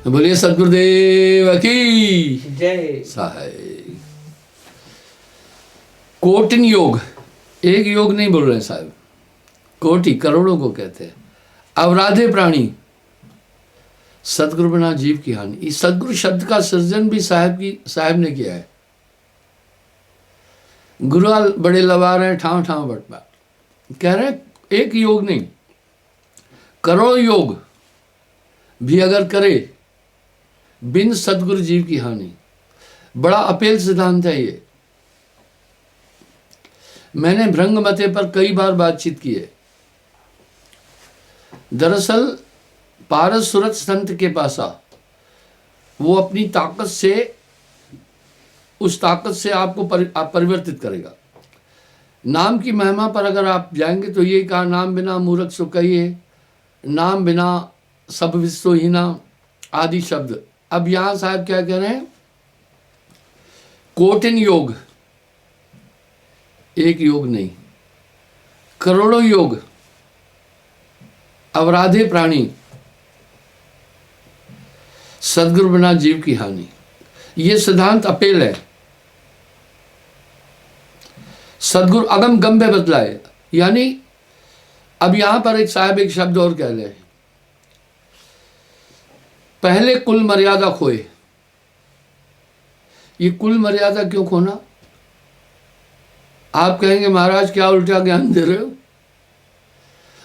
बोलिए सदगुरुदेव की जय साहब। कोटिन योग, एक योग नहीं बोल रहे साहब, कोटि करोड़ों को कहते हैं। अवराधे प्राणी सदगुरु बिना जीव की हानि। इस सदगुरु शब्द का सृजन भी साहब ने किया है। गुरुआल बड़े लवा रहे हैं, ठाव ठाव बटवा कह रहे हैं, एक योग नहीं करोड़ योग भी अगर करे बिन सदगुरु जीव की हानि। बड़ा अपेल सिद्धांत है ये। मैंने भृंगमते पर कई बार बातचीत की है। दरअसल पारस सूरत संत के पास वो अपनी ताकत से, उस ताकत से आपको परिवर्तित करेगा। नाम की महिमा पर अगर आप जाएंगे तो ये कहा, नाम बिना मूर्ख सो कहिए, नाम बिना सब विश्वहीना आदि शब्द। अब यहां साहब क्या कह रहे हैं, कोटिन योग, एक योग नहीं करोड़ों योग, अवराधे प्राणी सदगुरु बिना जीव की हानि। यह सिद्धांत अपेल है। सदगुरु अगम गंभे बतलाए, यानी अब यहां पर एक साहब एक शब्द और कह रहे हैं, पहले कुल मर्यादा खोए। ये कुल मर्यादा क्यों खोना? आप कहेंगे महाराज क्या उल्टा ज्ञान दे रहे हो।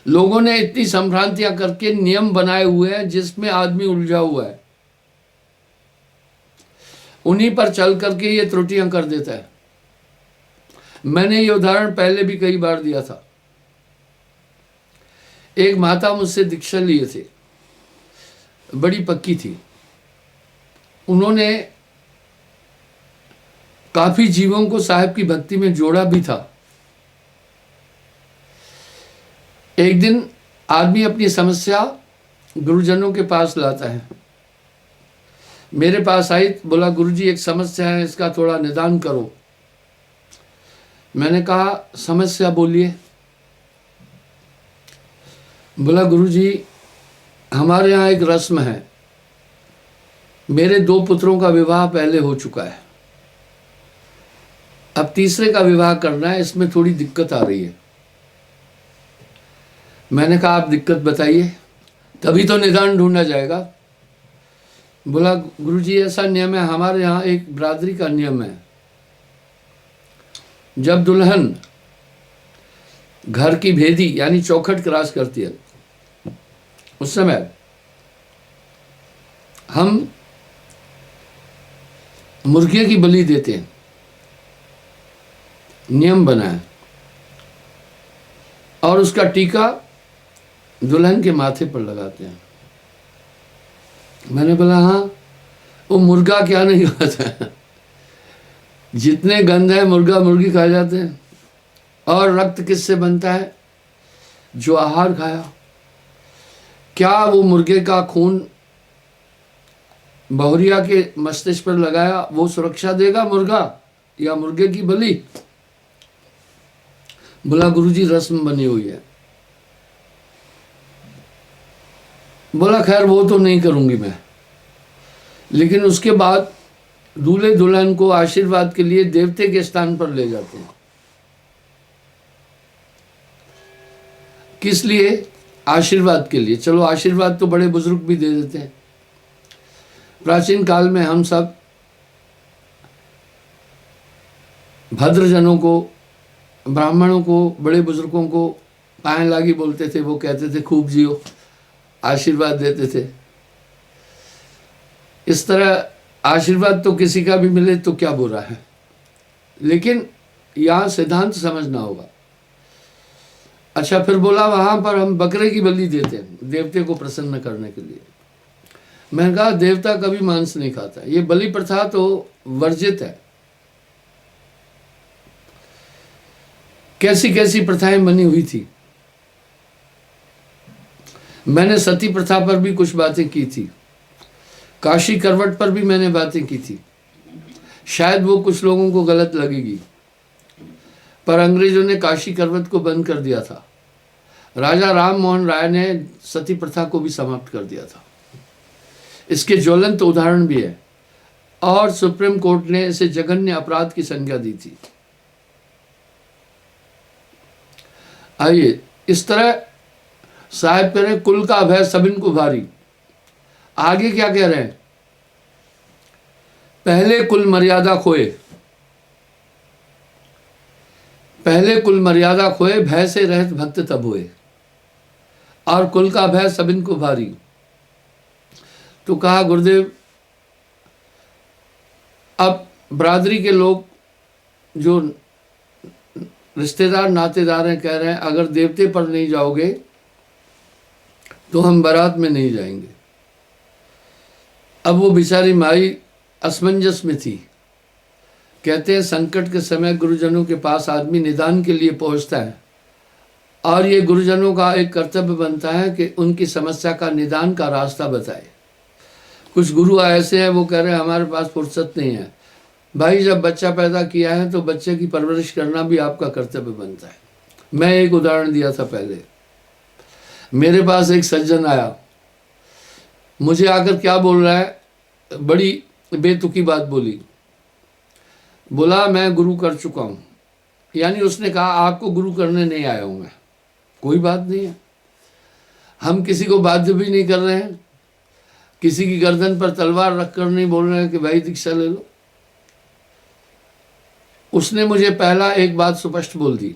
लोगों ने इतनी संभ्रांतियां करके नियम बनाए हुए हैं जिसमें आदमी उलझा हुआ है, उन्हीं पर चल करके ये त्रुटियां कर देता है। मैंने ये उदाहरण पहले भी कई बार दिया था। एक माता मुझसे दीक्षा लिए थे, बड़ी पक्की थी। उन्होंने काफी जीवों को साहब की भक्ति में जोड़ा भी था। एक दिन आदमी अपनी समस्या गुरुजनों के पास लाता है। मेरे पास आई, बोला गुरुजी एक समस्या है, इसका थोड़ा निदान करो। मैंने कहा समस्या बोलिए। बोला गुरुजी हमारे यहाँ एक रस्म है, मेरे 2 पुत्रों का विवाह पहले हो चुका है, अब तीसरे का विवाह करना है, इसमें थोड़ी दिक्कत आ रही है। मैंने कहा आप दिक्कत बताइए, तभी तो निदान ढूंढा जाएगा। बोला गुरुजी ऐसा नियम है, हमारे यहाँ एक बिरादरी का नियम है, जब दुल्हन घर की भेदी यानी चौखट क्रॉस करती है, उस समय हम मुर्गे की बलि देते हैं। नियम बना है, और उसका टीका दुल्हन के माथे पर लगाते हैं। मैंने बोला हाँ, वो मुर्गा क्या नहीं खाता है, जितने गंध है मुर्गा मुर्गी खा जाते हैं। और रक्त किससे बनता है? जो आहार खाया। क्या वो मुर्गे का खून बहुरिया के मस्तिष्क पर लगाया वो सुरक्षा देगा मुर्गा, या मुर्गे की बलि? बोला गुरुजी रस्म बनी हुई है। बोला खैर वो तो नहीं करूंगी मैं, लेकिन उसके बाद दूल्हे दुल्हन को आशीर्वाद के लिए देवते के स्थान पर ले जाते हैं। किस लिए? आशीर्वाद के लिए। चलो आशीर्वाद तो बड़े बुजुर्ग भी दे देते हैं। प्राचीन काल में हम सब भद्रजनों को, ब्राह्मणों को, बड़े बुजुर्गों को पाए लागी बोलते थे। वो कहते थे खूब जियो, आशीर्वाद देते थे। इस तरह आशीर्वाद तो किसी का भी मिले तो क्या बुरा है, लेकिन यहाँ सिद्धांत समझना होगा। अच्छा फिर बोला वहां पर हम बकरे की बलि देते हैं देवते को प्रसन्न करने के लिए। मैंने कहा देवता कभी मांस नहीं खाता, ये बलि प्रथा तो वर्जित है। कैसी कैसी प्रथाएं बनी हुई थी। मैंने सती प्रथा पर भी कुछ बातें की थी, काशी करवट पर भी मैंने बातें की थी। शायद वो कुछ लोगों को गलत लगेगी, पर अंग्रेजों ने काशी करवट को बंद कर दिया था। राजा राम मोहन राय ने सती प्रथा को भी समाप्त कर दिया था। इसके ज्वलंत उदाहरण भी है और सुप्रीम कोर्ट ने इसे जघन्य अपराध की संज्ञा दी थी। आइए, इस तरह साहब कह रहे कुल का भय सबिन को भारी। आगे क्या कह रहे हैं? पहले कुल मर्यादा खोए, पहले कुल मर्यादा खोए, भय से रहित भक्त तब हुए, और कुल का भय सबिन को भारी। तो कहा गुरुदेव, अब बरादरी के लोग जो रिश्तेदार नातेदार हैं कह रहे हैं अगर देवते पर नहीं जाओगे तो हम बारात में नहीं जाएंगे। अब वो बेचारी माई असमंजस में थी। कहते हैं संकट के समय गुरुजनों के पास आदमी निदान के लिए पहुंचता है और ये गुरुजनों का एक कर्तव्य बनता है कि उनकी समस्या का निदान का रास्ता बताए। कुछ गुरु ऐसे हैं वो कह रहे हैं हमारे पास फुर्सत नहीं है। भाई, जब बच्चा पैदा किया है तो बच्चे की परवरिश करना भी आपका कर्तव्य बनता है। मैं एक उदाहरण दिया था पहले। मेरे पास एक सज्जन आया, मुझे आकर क्या बोल रहा है, बड़ी बेतुकी बात बोली। बोला मैं गुरु कर चुका हूँ, यानी उसने कहा आपको गुरु करने नहीं आया हूँ मैं। कोई बात नहीं है, हम किसी को बाध्य भी नहीं कर रहे हैं, किसी की गर्दन पर तलवार रखकर नहीं बोल रहे हैं कि भाई दीक्षा ले लो। उसने मुझे पहला एक बात स्पष्ट बोल दी।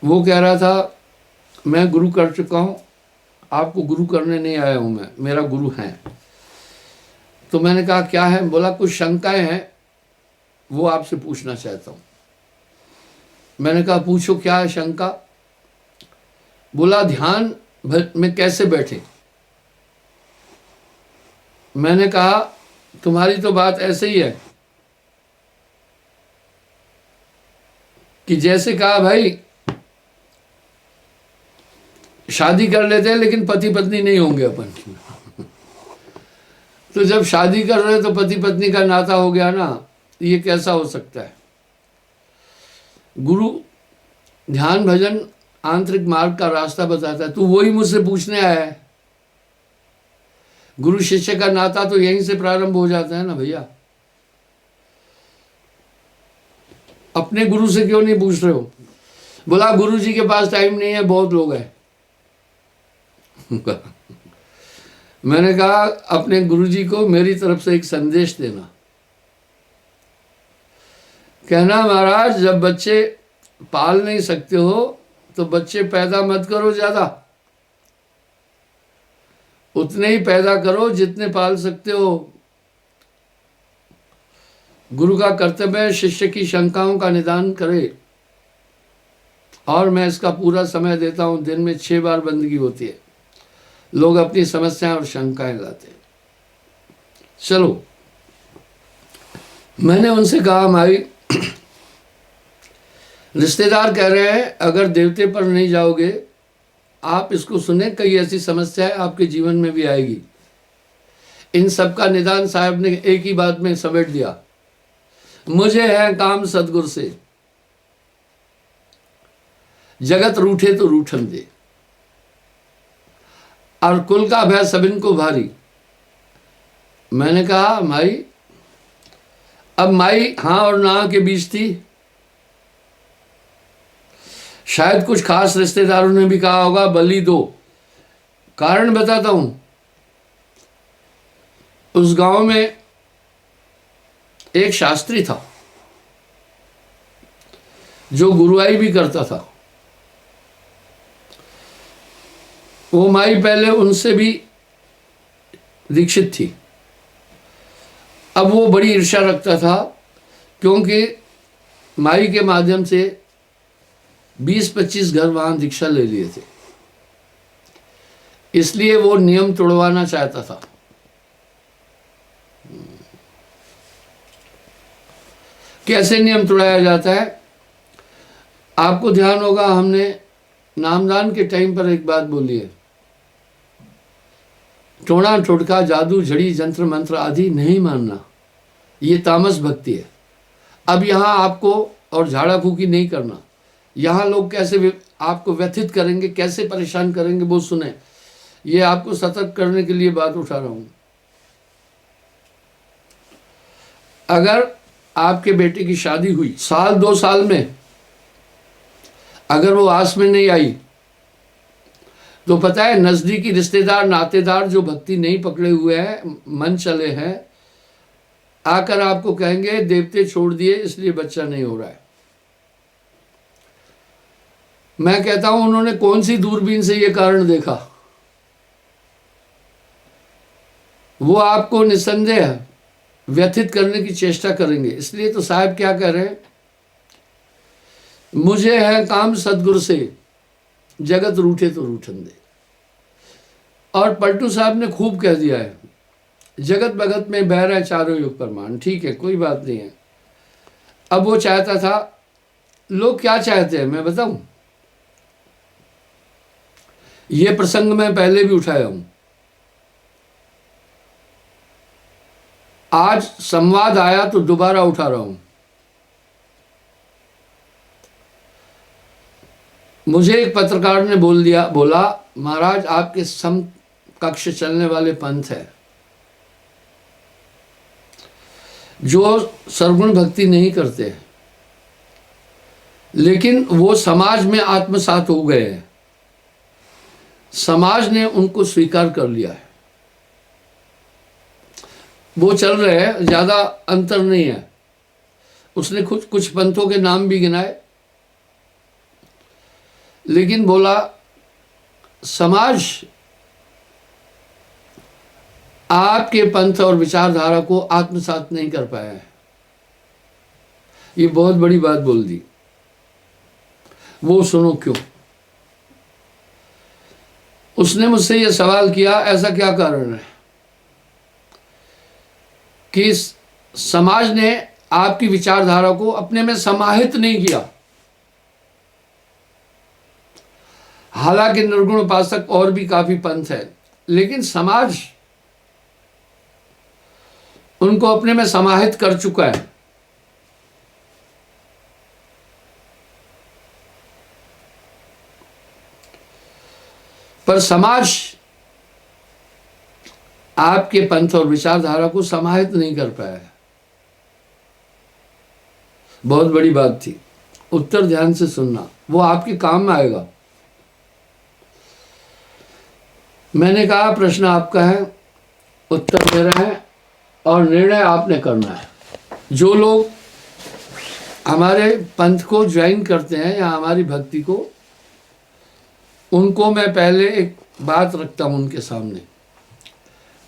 वो कह रहा था मैं गुरु कर चुका हूँ, आपको गुरु करने नहीं आया हूँ मैं, मेरा गुरु है। तो मैंने कहा क्या है? बोला कुछ शंकाएं हैं, वो आपसे पूछना चाहता हूँ। मैंने कहा पूछो क्या है शंका? बोला ध्यान में कैसे बैठे? मैंने कहा तुम्हारी तो बात ऐसे ही है कि जैसे कहा भाई शादी कर लेते हैं लेकिन पति पत्नी नहीं होंगे अपन। तो जब शादी कर रहे तो पति पत्नी का नाता हो गया ना, ये कैसा हो सकता है? गुरु ध्यान भजन आंतरिक मार्ग का रास्ता बताता है। तू वही मुझसे पूछने आया है। गुरु शिष्य का नाता तो यहीं से प्रारंभ हो जाता है ना भैया। अपने गुरु से क्यों नहीं पूछ रहे हो? बोला गुरु जी के पास टाइम नहीं है, बहुत लोग हैं। मैंने कहा अपने गुरुजी को मेरी तरफ से एक संदेश देना, कहना महाराज जब बच्चे पाल नहीं सकते हो तो बच्चे पैदा मत करो, ज्यादा उतने ही पैदा करो जितने पाल सकते हो। गुरु का कर्तव्य है शिष्य की शंकाओं का निदान करे, और मैं इसका पूरा समय देता हूं। दिन में 6 बार बंदगी होती है। लोग अपनी समस्याएं और शंकाएं लाते हैं। चलो, मैंने उनसे कहा भाई रिश्तेदार कह रहे हैं अगर देवते पर नहीं जाओगे, आप इसको सुने, कई ऐसी समस्याएं आपके जीवन में भी आएगी। इन सब का निदान साहब ने एक ही बात में समेट दिया, मुझे है काम सदगुरु से, जगत रूठे तो रूठन दे, और कुल का भय सबिन को भारी। मैंने कहा माई, अब माई हाँ और ना के बीच थी। शायद कुछ खास रिश्तेदारों ने भी कहा होगा बलि दो। कारण बताता हूं, उस गांव में एक शास्त्री था जो गुरुआई भी करता था। वो माई पहले उनसे भी दीक्षित थी। अब वो बड़ी ईर्ष्या रखता था क्योंकि माई के माध्यम से 20-25 घर वहां दीक्षा ले लिए थे, इसलिए वो नियम तोड़वाना चाहता था। कैसे नियम तोड़ाया जाता है आपको ध्यान होगा, हमने नामदान के टाइम पर एक बात बोली है, टोना टोटका जादू झड़ी जंत्र मंत्र आदि नहीं मानना, ये तामस भक्ति है। अब यहाँ आपको और झाड़ा फूकी नहीं करना। यहाँ लोग कैसे आपको व्यथित करेंगे, कैसे परेशान करेंगे वो सुने। ये आपको सतर्क करने के लिए बात उठा रहा हूं। अगर आपके बेटे की शादी हुई 1-2 साल में, अगर वो आस में नहीं आई, तो पता है नजदीकी रिश्तेदार नातेदार जो भक्ति नहीं पकड़े हुए हैं, मन चले हैं, आकर आपको कहेंगे देवते छोड़ दिए इसलिए बच्चा नहीं हो रहा है। मैं कहता हूं उन्होंने कौन सी दूरबीन से ये कारण देखा। वो आपको निसंदेह व्यथित करने की चेष्टा करेंगे। इसलिए तो साहब क्या कह रहे हैं, मुझे है काम सदगुरु से, जगत रूठे तो रूठन दे। और पलटू साहब ने खूब कह दिया है, जगत भगत में बह रहा है चारों युग प्रमाण। ठीक है, कोई बात नहीं है। अब वो चाहता था, लोग क्या चाहते हैं मैं बताऊं, ये प्रसंग मैं पहले भी उठाया हूं। आज संवाद आया तो दोबारा उठा रहा हूं। मुझे एक पत्रकार ने बोला महाराज आपके समकक्ष चलने वाले पंथ है जो सरगुण भक्ति नहीं करते, लेकिन वो समाज में आत्मसात हो गए हैं, समाज ने उनको स्वीकार कर लिया है, वो चल रहे हैं, ज्यादा अंतर नहीं है। उसने कुछ पंथों के नाम भी गिनाए, लेकिन बोला समाज आपके पंथ और विचारधारा को आत्मसात नहीं कर पाया है। ये बहुत बड़ी बात बोल दी। वो सुनो क्यों। उसने मुझसे ये सवाल किया, ऐसा क्या कारण है कि समाज ने आपकी विचारधारा को अपने में समाहित नहीं किया। हालांकि निर्गुण उपासक और भी काफी पंथ है, लेकिन समाज उनको अपने में समाहित कर चुका है। पर समाज आपके पंथ और विचारधारा को समाहित नहीं कर पाया है। बहुत बड़ी बात थी। उत्तर ध्यान से सुनना, वो आपके काम में आएगा। मैंने कहा प्रश्न आपका है, उत्तर मेरा है और निर्णय आपने करना है। जो लोग हमारे पंथ को ज्वाइन करते हैं या हमारी भक्ति को, उनको मैं पहले एक बात रखता हूं उनके सामने।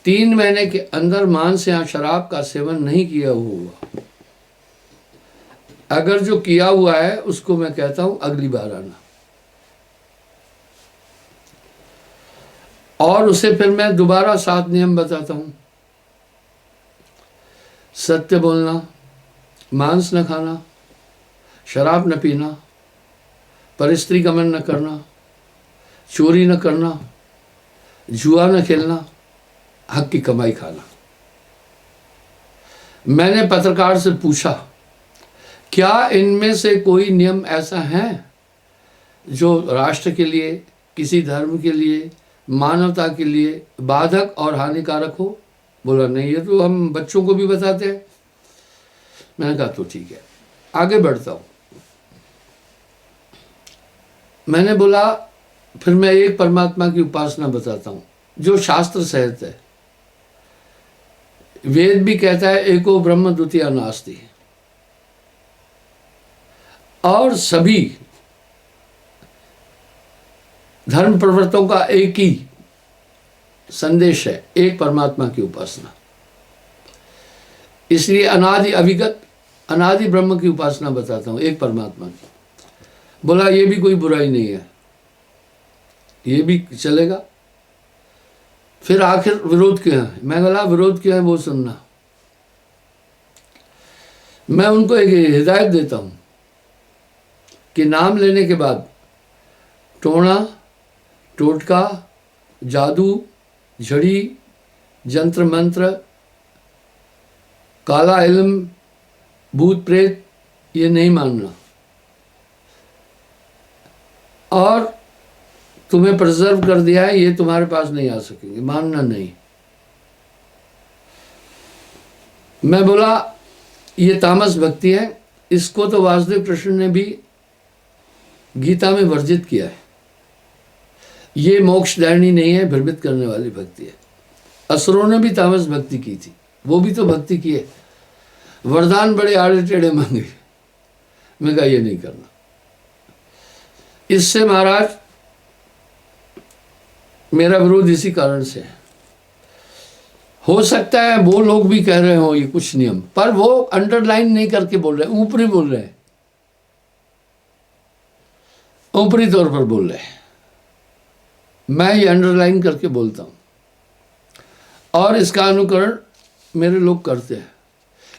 3 महीने के अंदर मांस या शराब का सेवन नहीं किया हुआ, अगर जो किया हुआ है उसको मैं कहता हूं अगली बार आना। और उसे फिर मैं दोबारा 7 नियम बताता हूं। सत्य बोलना, मांस न खाना, शराब न पीना, परस्त्री गमन न करना, चोरी न करना, जुआ न खेलना, हक की कमाई खाना। मैंने पत्रकार से पूछा, क्या इनमें से कोई नियम ऐसा है जो राष्ट्र के लिए, किसी धर्म के लिए, मानवता के लिए बाधक और हानिकारक हो? बोला नहीं, ये तो हम बच्चों को भी बताते हैं। मैंने कहा तो ठीक है, आगे बढ़ता हूं। मैंने बोला फिर मैं एक परमात्मा की उपासना बताता हूं जो शास्त्र सहित है। वेद भी कहता है एको ब्रह्म द्वितीय नास्ति, और सभी धर्म प्रवर्तकों का एक ही संदेश है, एक परमात्मा की उपासना। इसलिए अनादि अविगत अनादि ब्रह्म की उपासना बताता हूं, एक परमात्मा की। बोला ये भी कोई बुराई नहीं है, ये भी चलेगा। फिर आखिर विरोध क्यों है? मैं बोला विरोध क्यों है वो सुनना। मैं उनको एक हिदायत देता हूं कि नाम लेने के बाद टोना, टोटका, जादू, झड़ी, जंत्र मंत्र, काला इल्म, भूत प्रेत, ये नहीं मानना। और तुम्हें प्रिजर्व कर दिया है, ये तुम्हारे पास नहीं आ सकेंगे, मानना नहीं। मैं बोला ये तामस भक्ति है, इसको तो वासुदेव कृष्ण ने भी गीता में वर्जित किया है। ये मोक्षदायिनी नहीं है, भ्रमित करने वाली भक्ति है। असुरों ने भी तामस भक्ति की थी, वो भी तो भक्ति की है। वरदान बड़े आड़े टेढ़े मांगे, मैं कहा ये नहीं करना। इससे महाराज मेरा विरोध इसी कारण से है। हो सकता है वो लोग भी कह रहे हो ये कुछ नियम, पर वो अंडरलाइन नहीं करके बोल रहे, ऊपरी बोल रहे हैं, ऊपरी तौर पर बोल रहे हैं। मैं ये अंडरलाइन करके बोलता हूं और इसका अनुकरण मेरे लोग करते हैं।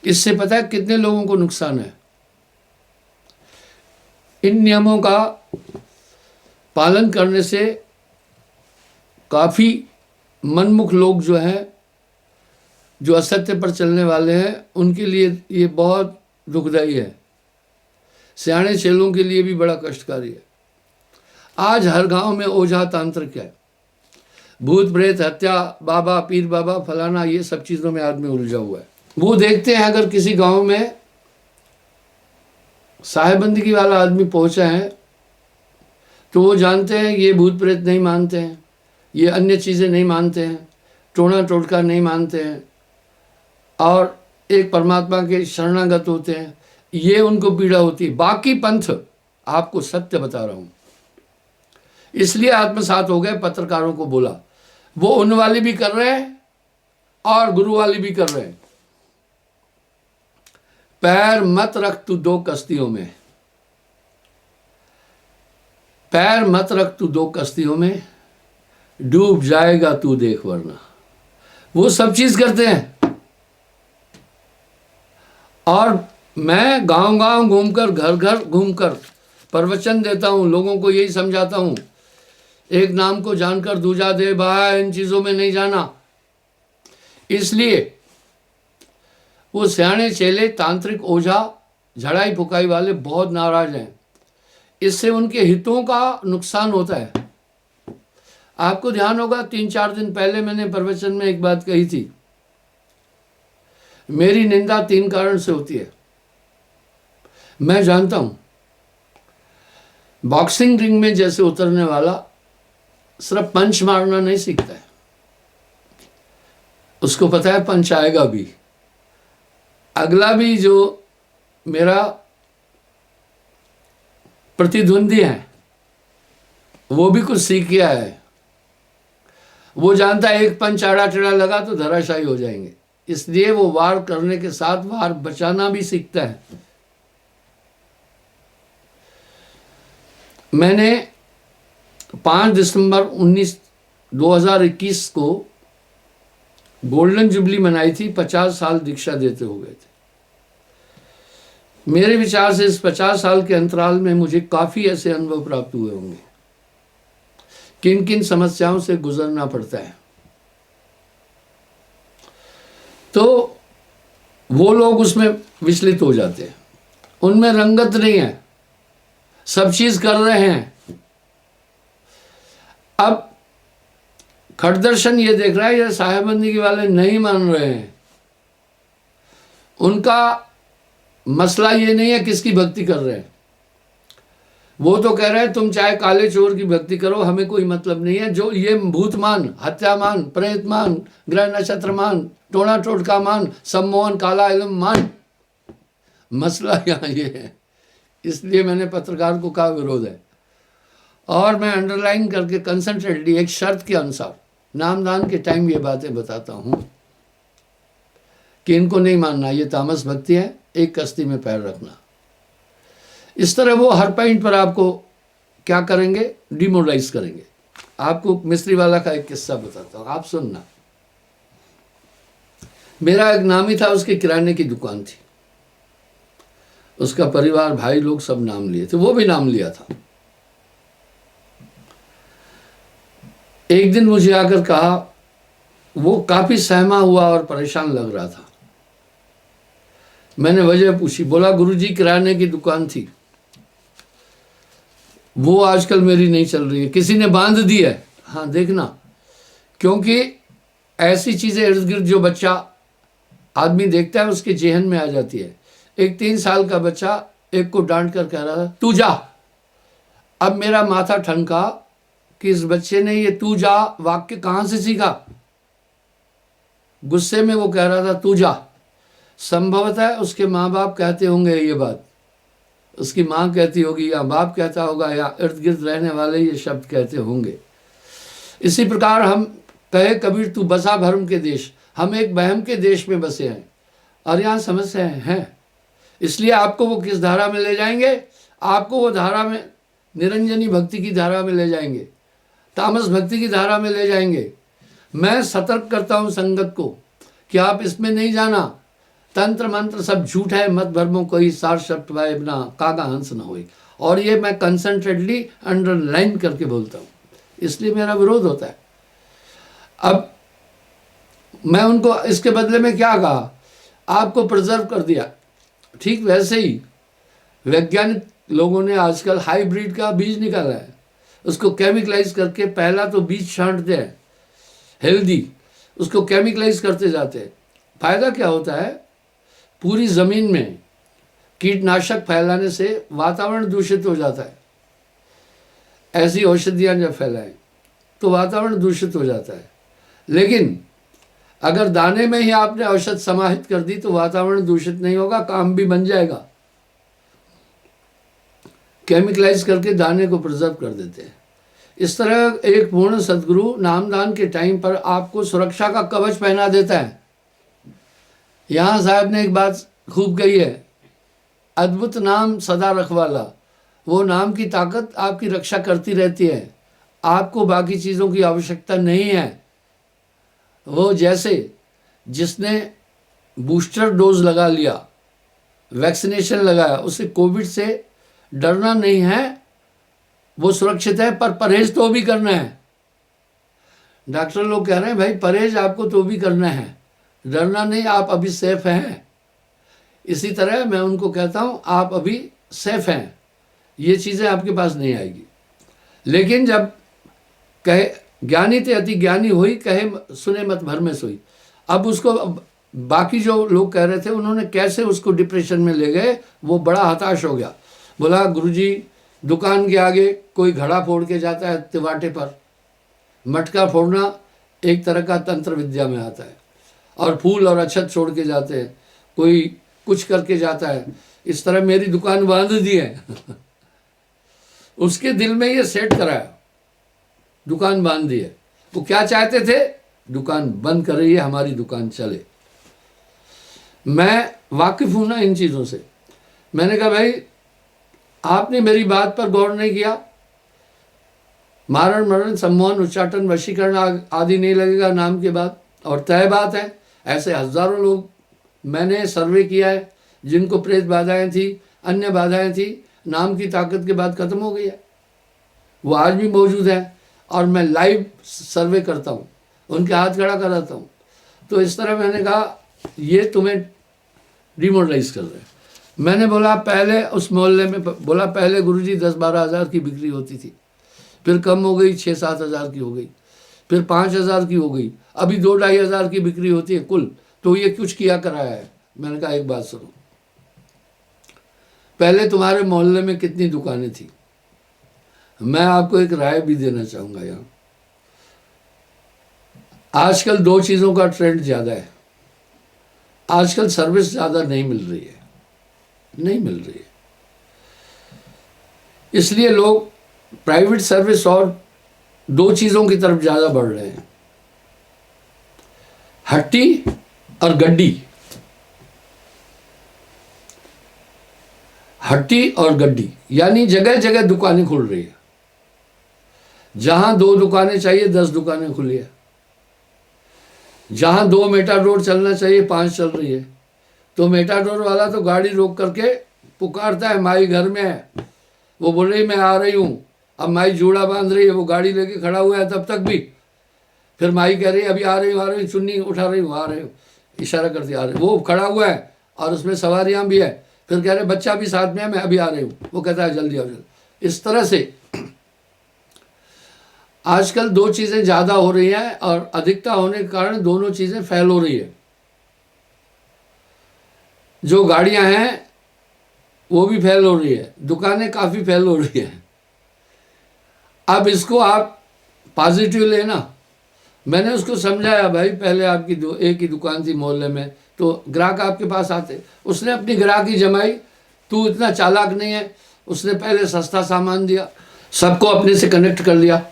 इससे पता है कितने लोगों को नुकसान है। इन नियमों का पालन करने से काफी मनमुख लोग जो हैं, जो असत्य पर चलने वाले हैं, उनके लिए ये बहुत दुखदाई है। सियाने चेलों के लिए भी बड़ा कष्टकारी है। आज हर गांव में ओझा तांत्रिक है, भूत प्रेत, हत्या, बाबा, पीर बाबा, फलाना, ये सब चीजों में आदमी उलझा हुआ है। वो देखते हैं अगर किसी गांव में साहेबंदगी वाला आदमी पहुंचा है तो वो जानते हैं ये भूत प्रेत नहीं मानते हैं, ये अन्य चीज़ें नहीं मानते हैं, टोना टोटका नहीं मानते हैं और एक परमात्मा के शरणागत होते हैं। ये उनको पीड़ा होती है। बाकी पंथ, आपको सत्य बता रहा हूँ, इसलिए आत्मसात हो गए। पत्रकारों को बोला, वो उन वाले भी कर रहे हैं और गुरु वाले भी कर रहे हैं। पैर मत रख तू दो कश्तियों में, पैर मत रख तू दो कश्तियों में, डूब जाएगा तू देख वरना। वो सब चीज करते हैं। और मैं गांव गांव घूमकर, घर घर घूमकर प्रवचन देता हूं, लोगों को यही समझाता हूं, एक नाम को जानकर दूजा दे भाई, इन चीजों में नहीं जाना। इसलिए वो सियाने चेले, तांत्रिक, ओझा, झड़ाई फुकाई वाले बहुत नाराज हैं। इससे उनके हितों का नुकसान होता है। आपको ध्यान होगा 3-4 दिन पहले मैंने प्रवचन में एक बात कही थी, मेरी निंदा 3 कारण से होती है। मैं जानता हूं बॉक्सिंग रिंग में जैसे उतरने वाला सिर्फ पंच मारना नहीं सीखता है, उसको पता है पंच आएगा भी। अगला भी जो मेरा प्रतिद्वंदी है वो भी कुछ सीख गया है। वो जानता है एक पंच आड़ा टेढ़ा लगा तो धराशायी हो जाएंगे, इसलिए वो वार करने के साथ वार बचाना भी सीखता है। मैंने 5 दिसंबर 2021 को गोल्डन जुबली मनाई थी, 50 साल दीक्षा देते हो गए थे। मेरे विचार से इस 50 साल के अंतराल में मुझे काफी ऐसे अनुभव प्राप्त हुए होंगे, किन किन समस्याओं से गुजरना पड़ता है। तो वो लोग उसमें विचलित हो जाते हैं, उनमें रंगत नहीं है, सब चीज कर रहे हैं। अब खटदर्शन ये देख रहा है ये साहेबंदी वाले नहीं मान रहे हैं। उनका मसला ये नहीं है किसकी भक्ति कर रहे हैं, वो तो कह रहे हैं तुम चाहे काले चोर की भक्ति करो, हमें कोई मतलब नहीं है। जो ये भूतमान, हत्यामान, प्रेतमान, ग्रह नक्षत्रमान, टोना टोटका मान, सम्मोहन, काला इल्म मान, मसला यहाँ ये है। इसलिए मैंने पत्रकार को कहा विरोध है। और मैं अंडरलाइन करके कंसंट्रेटली एक शर्त के अनुसार नामदान के टाइम ये बातें बताता हूँ कि इनको नहीं मानना, ये तामस भक्ति है, एक कश्ती में पैर रखना। इस तरह वो हर पॉइंट पर आपको क्या करेंगे, डिमोरलाइज करेंगे। आपको मिस्त्री वाला का एक किस्सा बताता हूँ, आप सुनना। मेरा एक नामी था, उसके किराने की दुकान थी, उसका परिवार, भाई लोग सब नाम लिए थे, वो भी नाम लिया था। एक दिन मुझे आकर कहा, वो काफी सहमा हुआ और परेशान लग रहा था। मैंने वजह पूछी, बोला गुरुजी किराने की दुकान थी, वो आजकल मेरी नहीं चल रही है, किसी ने बांध दी है। हाँ देखना, क्योंकि ऐसी चीज़ें इर्द गिर्द जो बच्चा आदमी देखता है उसके जेहन में आ जाती है। एक 3 साल का बच्चा एक को डांट कर कह रहा था तू जा। अब मेरा माथा ठनका कि इस बच्चे ने ये तू जा वाक्य कहाँ से सीखा। गुस्से में वो कह रहा था तू जा। संभवतः उसके माँ बाप कहते होंगे ये बात, उसकी माँ कहती होगी या बाप कहता होगा या इर्द गिर्द रहने वाले ये शब्द कहते होंगे। इसी प्रकार हम कहे कबीर तू बसा भरम के देश, हम एक वहम के देश में बसे हैं और यहाँ समस्याएं हैं। इसलिए आपको वो किस धारा में ले जाएंगे, आपको वो धारा में निरंजनी भक्ति की धारा में ले जाएंगे, तामस भक्ति की धारा में ले जाएंगे। मैं सतर्क करता हूँ संगत को कि आप इसमें नहीं जाना। तंत्र मंत्र सब झूठ है, मत भरमो कोई सार शब्द वाय बिना कागा हंस न होई। और ये मैं कंसंट्रेटली अंडरलाइन करके बोलता हूँ, इसलिए मेरा विरोध होता है। अब मैं उनको इसके बदले में क्या कहा, आपको प्रिजर्व कर दिया। ठीक वैसे ही वैज्ञानिक लोगों ने आजकल हाइब्रिड का बीज निकाला है, उसको केमिकलाइज करके पहला तो बीज छांटते हैं हेल्दी, उसको केमिकलाइज करते जाते हैं। फायदा क्या होता है, पूरी ज़मीन में कीटनाशक फैलाने से वातावरण दूषित हो जाता है। ऐसी औषधियाँ जब फैलाएं तो वातावरण दूषित हो जाता है। लेकिन अगर दाने में ही आपने औषध समाहित कर दी तो वातावरण दूषित नहीं होगा, काम भी बन जाएगा। केमिकलाइज करके दाने को प्रिजर्व कर देते हैं। इस तरह एक पूर्ण सद्गुरु नामदान के टाइम पर आपको सुरक्षा का कवच पहना देता है। यहाँ साहब ने एक बात खूब कही है, अद्भुत नाम सदा रखवाला। वो नाम की ताकत आपकी रक्षा करती रहती है, आपको बाकी चीज़ों की आवश्यकता नहीं है। वो जैसे जिसने बूस्टर डोज लगा लिया, वैक्सीनेशन लगाया, उसे कोविड से डरना नहीं है, वो सुरक्षित है, पर परहेज तो भी करना है। डॉक्टर लोग कह रहे हैं भाई परहेज आपको तो भी करना है, डरना नहीं, आप अभी सेफ हैं। इसी तरह मैं उनको कहता हूँ आप अभी सेफ हैं, ये चीज़ें आपके पास नहीं आएगी। लेकिन जब कहे ज्ञानी ते अति ज्ञानी हुई, कहे सुने मत भर में सोई। अब उसको बाकी जो लोग कह रहे थे उन्होंने कैसे उसको डिप्रेशन में ले गए, वो बड़ा हताश हो गया। बोला गुरुजी दुकान के आगे कोई घड़ा फोड़ के जाता है तिवाटे पर, मटका फोड़ना एक तरह का तंत्र विद्या में आता है, और फूल और अक्षत छोड़ के जाते हैं, कोई कुछ करके जाता है। इस तरह मेरी दुकान बांध दी है उसके दिल में ये सेट कराया, दुकान बांध दी है। वो क्या चाहते थे, दुकान बंद कर रही है, हमारी दुकान चले। मैं वाकिफ हूं ना इन चीज़ों से। मैंने कहा भाई आपने मेरी बात पर गौर नहीं किया, मारण मरण सम्मोहन उच्चाटन वशीकरण आदि नहीं लगेगा नाम के बाद, और तय बात है। ऐसे हजारों लोग मैंने सर्वे किया है जिनको प्रेत बाधाएं थी, अन्य बाधाएं थी, नाम की ताकत के बाद खत्म हो गई है। वो आज भी मौजूद है और मैं लाइव सर्वे करता हूँ, उनके हाथ खड़ा कराता हूँ। तो इस तरह मैंने कहा ये तुम्हें डिमोरलाइज कर रहे हैं। मैंने बोला पहले उस मोहल्ले में, बोला पहले गुरुजी 10-12 हज़ार की बिक्री होती थी, फिर कम हो गई, 6-7 हज़ार की हो गई, फिर 5 हज़ार की हो गई, अभी 2-2.5 हज़ार की बिक्री होती है कुल। तो ये कुछ किया कराया है। मैंने कहा एक बात सुनो, पहले तुम्हारे मोहल्ले में कितनी दुकानें थी? मैं आपको एक राय भी देना चाहूँगा यहाँ। आजकल 2 चीज़ों का ट्रेंड ज़्यादा है। आजकल सर्विस ज़्यादा नहीं मिल रही है, नहीं मिल रही है, इसलिए लोग प्राइवेट सर्विस और 2 चीज़ों की तरफ ज़्यादा बढ़ रहे हैं, हट्टी और गड्डी। हट्टी और गड्डी यानी जगह जगह दुकानें खुल रही है। जहां 2 दुकानें चाहिए 10 दुकानें खुली है, जहां 2 मेटाडोर चलना चाहिए 5 चल रही है। तो मेटाडोर वाला तो गाड़ी रोक करके पुकारता है माई घर में है, वो बोल रही मैं आ रही हूँ। अब माई जोड़ा बांध रही है, वो गाड़ी लेके खड़ा हुआ है तब तक भी, फिर माई कह रही है अभी आ रही हूँ, चुन्नी उठा रही हूँ, आ रही हूँ, इशारा करती आ रही, वो खड़ा हुआ है और उसमें सवारियाँ भी है, फिर कह रहे बच्चा भी साथ में है, मैं अभी आ रही हूँ, वो कहता है जल्दी आओ जल्दी। इस तरह से आजकल दो चीज़ें ज़्यादा हो रही हैं और अधिकता होने के कारण दोनों चीज़ें फैल हो रही है। जो गाड़ियां हैं वो भी फैल हो रही है, दुकानें काफ़ी फैल हो रही हैं। अब इसको आप पॉजिटिव लेना। मैंने उसको समझाया, भाई पहले आपकी एक ही दुकान थी मोहल्ले में, तो ग्राहक आपके पास आते, उसने अपनी ग्राहकी जमाई। तू इतना चालाक नहीं है, उसने पहले सस्ता सामान दिया, सबको अपने से कनेक्ट कर लिया।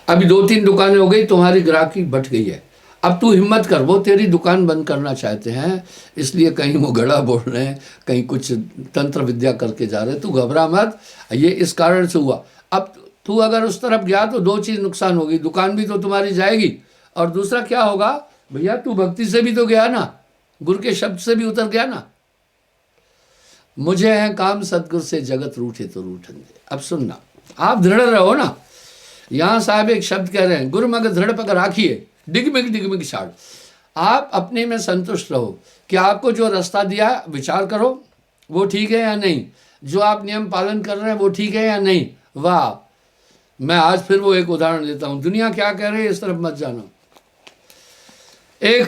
अभी 2-3 दुकानें हो गई, तुम्हारी ग्राहकी बट गई है। अब तू हिम्मत कर, वो तेरी दुकान बंद करना चाहते हैं, इसलिए कहीं वो गड़ा बोल रहे हैं, कहीं कुछ तंत्र विद्या करके जा रहे हैं। तू घबरा मत, ये इस कारण से हुआ। अब तू अगर उस तरफ गया तो दो चीज़ नुकसान होगी, दुकान भी तो तुम्हारी जाएगी, और दूसरा क्या होगा भैया, तू भक्ति से भी तो गया ना, गुरु के शब्द से भी उतर गया ना। मुझे है काम सतगुरु से, जगत रूठे तो रूठन दे। अब सुनना, आप दृढ़ रहो ना। यहाँ साहब एक शब्द कह रहे हैं, गुरु मग दृढ़ पग राखिए, डिगमिग छाड़। आप अपने में संतुष्ट रहो कि आपको जो रास्ता दिया विचार करो वो ठीक है या नहीं, जो आप नियम पालन कर रहे हैं वो ठीक है या नहीं। वाह, मैं आज फिर वो एक उदाहरण देता हूँ, दुनिया क्या कह रही है इस तरफ मत जाना। एक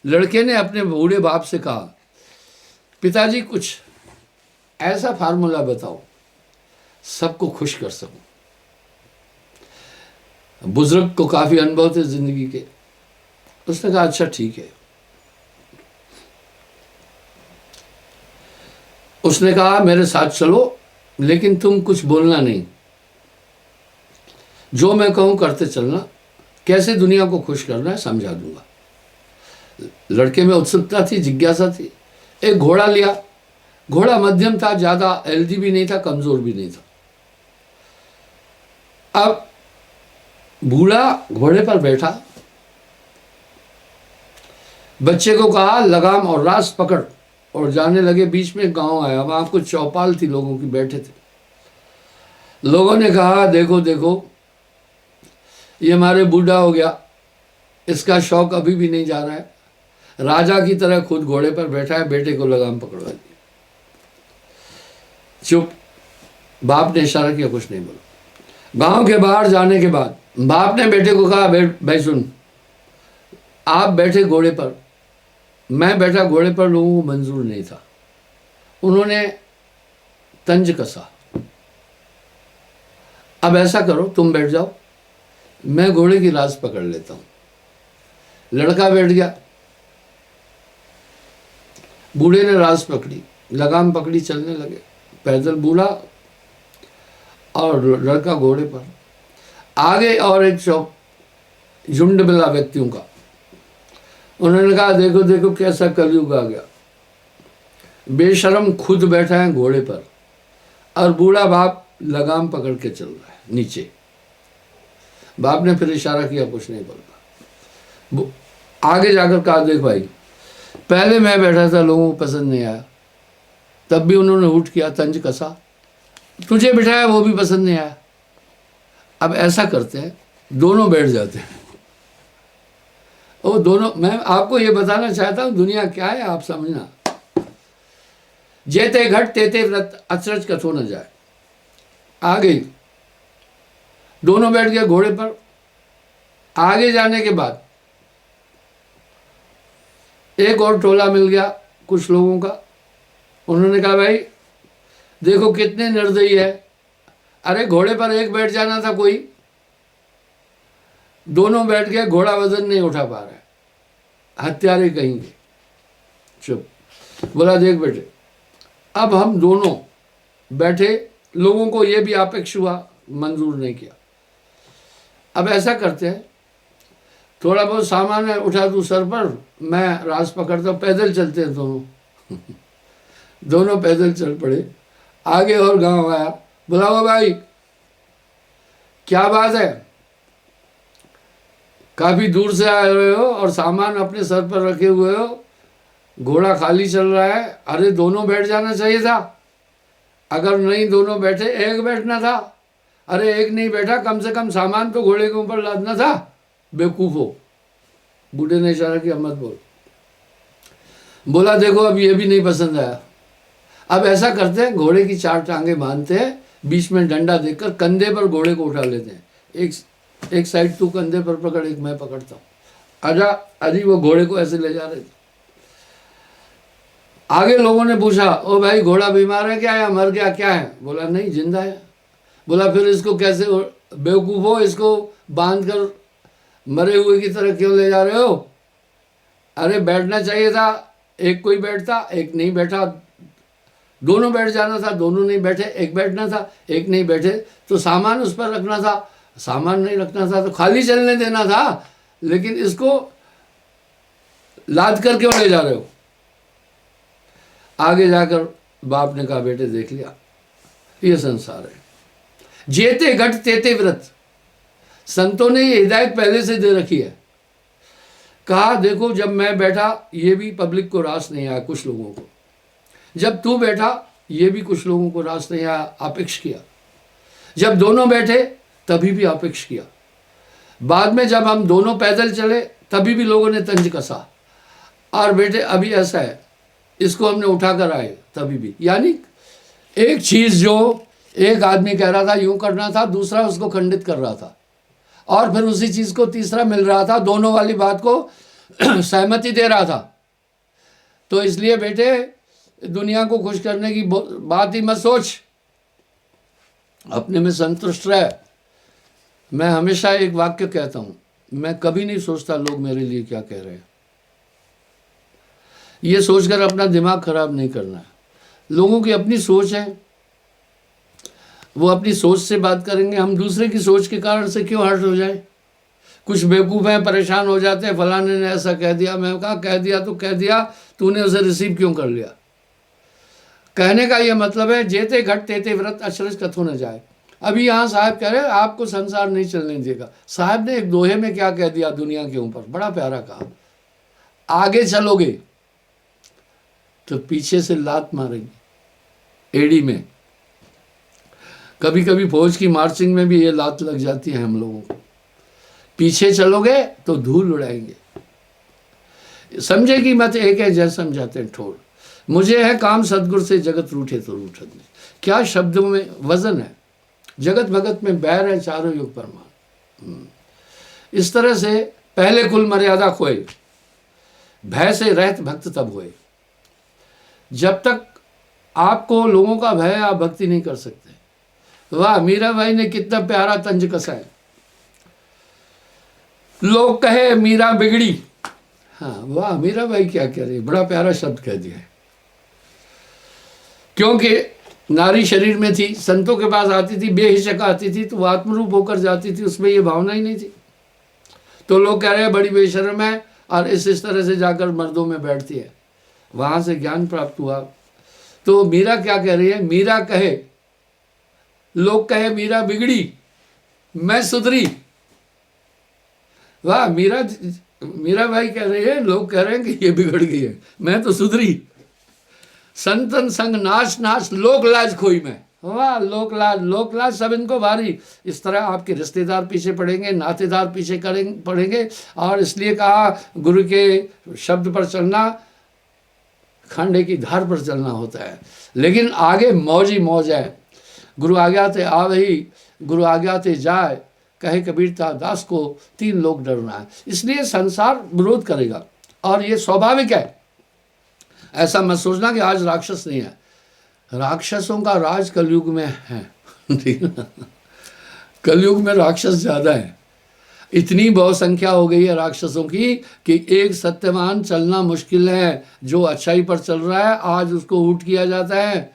लड़के ने अपने बूढ़े बाप से कहा, पिताजी कुछ ऐसा फार्मूला बताओ सबको खुश कर सकूं। बुजुर्ग को काफी अनुभव थे जिंदगी के। उसने कहा अच्छा ठीक है। उसने कहा मेरे साथ चलो, लेकिन तुम कुछ बोलना नहीं, जो मैं कहूं करते चलना, कैसे दुनिया को खुश करना है समझा दूंगा। लड़के में उत्सुकता थी, जिज्ञासा थी। एक घोड़ा लिया, घोड़ा मध्यम था, ज्यादा हेल्दी भी नहीं था, कमजोर भी नहीं था। अब बूढ़ा घोड़े पर बैठा, बच्चे को कहा लगाम और रास पकड़, और जाने लगे। बीच में गांव आया, वहां कुछ चौपाल थी, लोगों की बैठे थे। लोगों ने कहा देखो देखो, ये हमारे बूढ़ा हो गया, इसका शौक अभी भी नहीं जा रहा है, राजा की तरह खुद घोड़े पर बैठा है, बेटे को लगाम पकड़वा दी। चुप। बाप ने इशारा किया, कुछ नहीं बोला। गांव के बाहर जाने के बाद बाप ने बेटे को कहा, भाई सुन, आप बैठे घोड़े पर, मैं बैठा घोड़े पर, लोगों को मंजूर नहीं था। उन्होंने तंज कसा। अब ऐसा करो, तुम बैठ जाओ, मैं घोड़े की रास पकड़ लेता हूं। लड़का बैठ गया, बूढ़े ने रास पकड़ी, लगाम पकड़ी, चलने लगे पैदल, बूढ़ा और लड़का घोड़े पर। आगे और एक झुंड मिला व्यक्तियों का। उन्होंने कहा देखो देखो कैसा कलयुग आ गया, बेशरम खुद बैठा है घोड़े पर और बूढ़ा बाप लगाम पकड़ के चल रहा है नीचे। बाप ने फिर इशारा किया, कुछ नहीं बोल रहा। आगे जाकर कहा देख भाई, पहले मैं बैठा था, लोगों को पसंद नहीं आया, तब भी उन्होंने हुट किया, तंज कसा, तुझे बिठाया वो भी पसंद नहीं आया। अब ऐसा करते हैं, दोनों बैठ जाते हैं। वो दोनों, मैं आपको ये बताना चाहता हूं दुनिया क्या है, आप समझना। जेते घट तेते व्रत, अचरज कथो न जाए। आ गई, दोनों बैठ गए घोड़े पर। आगे जाने के बाद एक और टोला मिल गया कुछ लोगों का। उन्होंने कहा भाई देखो कितने निर्दयी है, अरे घोड़े पर एक बैठ जाना था कोई, दोनों बैठ गए, घोड़ा वजन नहीं उठा पा रहा है, हत्यारे कहेंगे। चुप। बोला देख बेटे, अब हम दोनों बैठे, लोगों को ये भी अपेक्ष हुआ, मंजूर नहीं किया। अब ऐसा करते हैं, थोड़ा बहुत सामान है उठा दूं सर पर, मैं रास पकड़ता हूं, पैदल चलते हैं दोनों। दोनों पैदल चल पड़े। आगे और गांव आया, बुलाओ भाई क्या बात है, काफी दूर से आए हुए हो और सामान अपने सर पर रखे हुए हो, घोड़ा खाली चल रहा है। अरे दोनों बैठ जाना चाहिए था, अगर नहीं दोनों बैठे एक बैठना था। अरे एक नहीं बैठा, कम से कम सामान तो घोड़े के ऊपर लादना था, बेवकूफो। बूढ़े ने इशारा किया मत बोल। बोला देखो अब ये भी नहीं पसंद आया। अब ऐसा करते हैं, घोड़े की 4 टांगे बांधते हैं, बीच में डंडा देकर कंधे पर घोड़े को उठा लेते हैं, एक साइड तू कंधे पर पकड़, एक मैं पकड़ता हूँ, आजा। अजी वो घोड़े को ऐसे ले जा रहे थे। आगे लोगों ने पूछा, ओ भाई घोड़ा बीमार है क्या, या मर गया क्या है? बोला नहीं, जिंदा है। बोला फिर इसको कैसे, बेवकूफ हो, इसको बांध कर मरे हुए की तरह क्यों ले जा रहे हो? अरे बैठना चाहिए था, एक कोई बैठता, एक नहीं बैठा, दोनों बैठ जाना था, दोनों नहीं बैठे, एक बैठना था, एक नहीं बैठे, तो सामान उस पर रखना था, सामान नहीं रखना था तो खाली चलने देना था, लेकिन इसको लाद कर क्यों ले जा रहे हो? आगे जाकर बाप ने कहा, बेटे देख लिया, ये संसार है, जेते घट तेते व्रत। संतों ने ये हिदायत पहले से दे रखी है। कहा देखो, जब मैं बैठा ये भी पब्लिक को रास नहीं आया, कुछ लोगों को, जब तू बैठा ये भी कुछ लोगों को रास नहीं आया, अपेक्ष किया, जब दोनों बैठे तभी भी अपेक्ष किया, बाद में जब हम दोनों पैदल चले तभी भी लोगों ने तंज कसा, और बेटे अभी ऐसा है, इसको हमने उठा कर आए तभी भी। यानी एक चीज जो एक आदमी कह रहा था यूं करना था, दूसरा उसको खंडित कर रहा था, और फिर उसी चीज को तीसरा मिल रहा था, दोनों वाली बात को सहमति दे रहा था। तो इसलिए बेटे दुनिया को खुश करने की बात ही मत सोच, अपने में संतुष्ट रह। मैं हमेशा एक वाक्य कहता हूं, मैं कभी नहीं सोचता लोग मेरे लिए क्या कह रहे हैं, ये सोचकर अपना दिमाग खराब नहीं करना है। लोगों की अपनी सोच है, वो अपनी सोच से बात करेंगे, हम दूसरे की सोच के कारण से क्यों हर्ट हो जाए? कुछ बेवकूफ़ हैं, परेशान हो जाते हैं, फलाने ने ऐसा कह दिया। मैं कहा कह दिया तो कह दिया, तूने उसे रिसीव क्यों कर लिया? कहने का ये मतलब है, जेते घट तेते व्रत अचरज कथो न जाए। अभी यहाँ साहब कह रहे हैं आपको संसार नहीं चलने देगा। साहब ने एक दोहे में क्या कह दिया दुनिया के ऊपर, बड़ा प्यारा कहा, आगे चलोगे तो पीछे से लात मारेंगे एड़ी में। कभी कभी फौज की मार्चिंग में भी ये लात लग जाती है हम लोगों को। पीछे चलोगे तो धूल उड़ाएंगे। समझे कि मत एक है जय समझाते हैं ठोर। मुझे है काम सदगुरु से, जगत रूठे तो रूठत नहीं। क्या शब्दों में वजन है, जगत भगत में बैर है, चारों युग परमान। इस तरह से पहले कुल मर्यादा खोए, भय से रहत भक्त तब होए। जब तक आपको लोगों का भय, आप भक्ति नहीं कर सकते। वाह, मीरा भाई ने कितना प्यारा तंज कसा है। लोग कहे मीरा बिगड़ी, हाँ वाह, मीरा भाई क्या कह रही है, बड़ा प्यारा शब्द कह दिया है। क्योंकि नारी शरीर में थी, संतों के पास आती थी, बेहिचक आती थी, तो वो आत्मरूप होकर जाती थी, उसमें ये भावना ही नहीं थी। तो लोग कह रहे हैं बड़ी बेशर्म है, और इस तरह से जाकर मर्दों में बैठती है, वहां से ज्ञान प्राप्त हुआ। तो मीरा क्या कह रही है, मीरा कहे, लोग कहे मीरा बिगड़ी, मैं सुधरी। वाह, मीरा भाई कह रही है, लोग कह रहे हैं कि ये बिगड़ गई है, मैं तो सुधरी। संतन संग नाच नाच लोक लाज खोई मैं। वाह, लोक लाज सब इनको भारी। इस तरह आपके रिश्तेदार पीछे पड़ेंगे, नातेदार पीछे पड़ेंगे। और इसलिए कहा गुरु के शब्द पर चलना खांडे की धार पर चलना होता है। लेकिन आगे मौज ही मौज है। गुरु आज्ञाते आवही, गुरु आज्ञाते जाए, कहे कबीरता दास को तीन लोग डरना है। इसलिए संसार विरोध करेगा, और ये स्वाभाविक है। ऐसा मत सोचना कि आज राक्षस नहीं है, राक्षसों का राज कलयुग में है। कलयुग में राक्षस ज्यादा है। इतनी बहुसंख्या हो गई है राक्षसों की कि एक सत्यवान चलना मुश्किल है। जो अच्छाई पर चल रहा है आज उसको ऊट किया जाता है,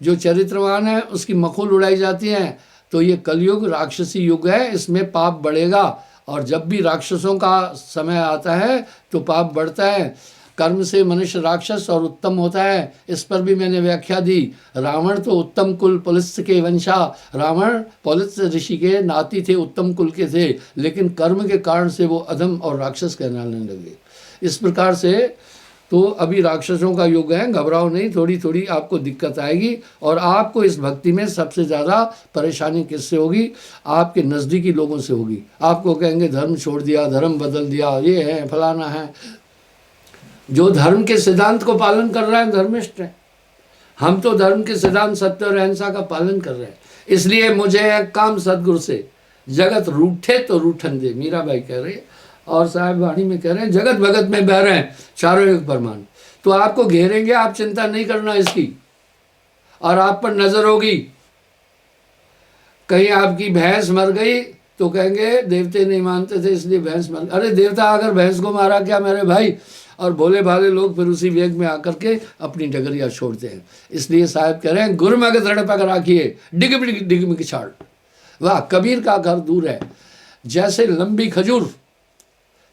जो चरित्रवान है उसकी मखौल उड़ाई जाती है। तो ये कलयुग राक्षसी युग है, इसमें पाप बढ़ेगा। और जब भी राक्षसों का समय आता है तो पाप बढ़ता है। कर्म से मनुष्य राक्षस और उत्तम होता है, इस पर भी मैंने व्याख्या दी। रावण तो उत्तम कुल पुलिस के वंशा, रावण पुलिस ऋषि के नाती थे, उत्तम कुल के थे, लेकिन कर्म के कारण से वो अधम और राक्षस कहलाने लगे। इस प्रकार से तो अभी राक्षसों का युग है, घबराओ नहीं, थोड़ी थोड़ी आपको दिक्कत आएगी। और आपको इस भक्ति में सबसे ज़्यादा परेशानी किससे होगी? आपके नज़दीकी लोगों से होगी। आपको कहेंगे धर्म छोड़ दिया, धर्म बदल दिया, ये है फलाना है। जो धर्म के सिद्धांत को पालन कर रहा है धर्मिष्ठ है। हम तो धर्म के सिद्धांत सत्य और अहिंसा का पालन कर रहे हैं। इसलिए मुझे काम सदगुरु से, जगत रूठे तो रूठन दे, मीराबाई कह रही है। और साहब वाणी में कह रहे हैं जगत भगत में बह रहे हैं चारों युग परमान। तो आपको घेरेंगे, आप चिंता नहीं करना इसकी, और आप पर नजर होगी। कहीं आपकी भैंस मर गई तो कहेंगे देवते नहीं मानते थे इसलिए भैंस मर। अरे देवता अगर भैंस को मारा क्या मेरे भाई? और भोले भाले लोग फिर उसी वेग में आकर के अपनी डगरिया छोड़ते हैं। इसलिए साहब कह रहे हैं गुरमग दृढ़ पग राखिए, डिग डिग छाड़। वाह, कबीर का घर दूर है। जैसे लंबी खजूर,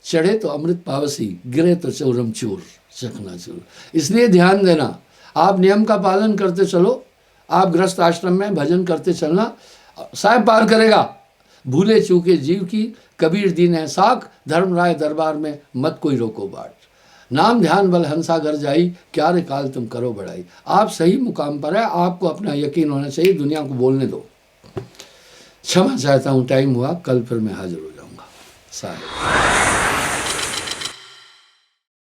चढ़े तो अमृत पावसी, गिरे तो चौरम चूर चकनाचूर। इसलिए ध्यान देना, आप नियम का पालन करते चलो, आप गृहस्थ आश्रम में भजन करते चलना, साहब पार करेगा। भूले चूके जीव की कबीर दीन है साख, धर्म राय दरबार में मत कोई रोको बाट। नाम ध्यान बल हंसा घर जाई, क्या रे काल तुम करो बढ़ाई। आप सही मुकाम पर है, आपको अपना यकीन होना चाहिए, दुनिया को बोलने दो। क्षमा चाहता हूँ, टाइम हुआ, कल फिर मैं हाजिर हो जाऊँगा। साहब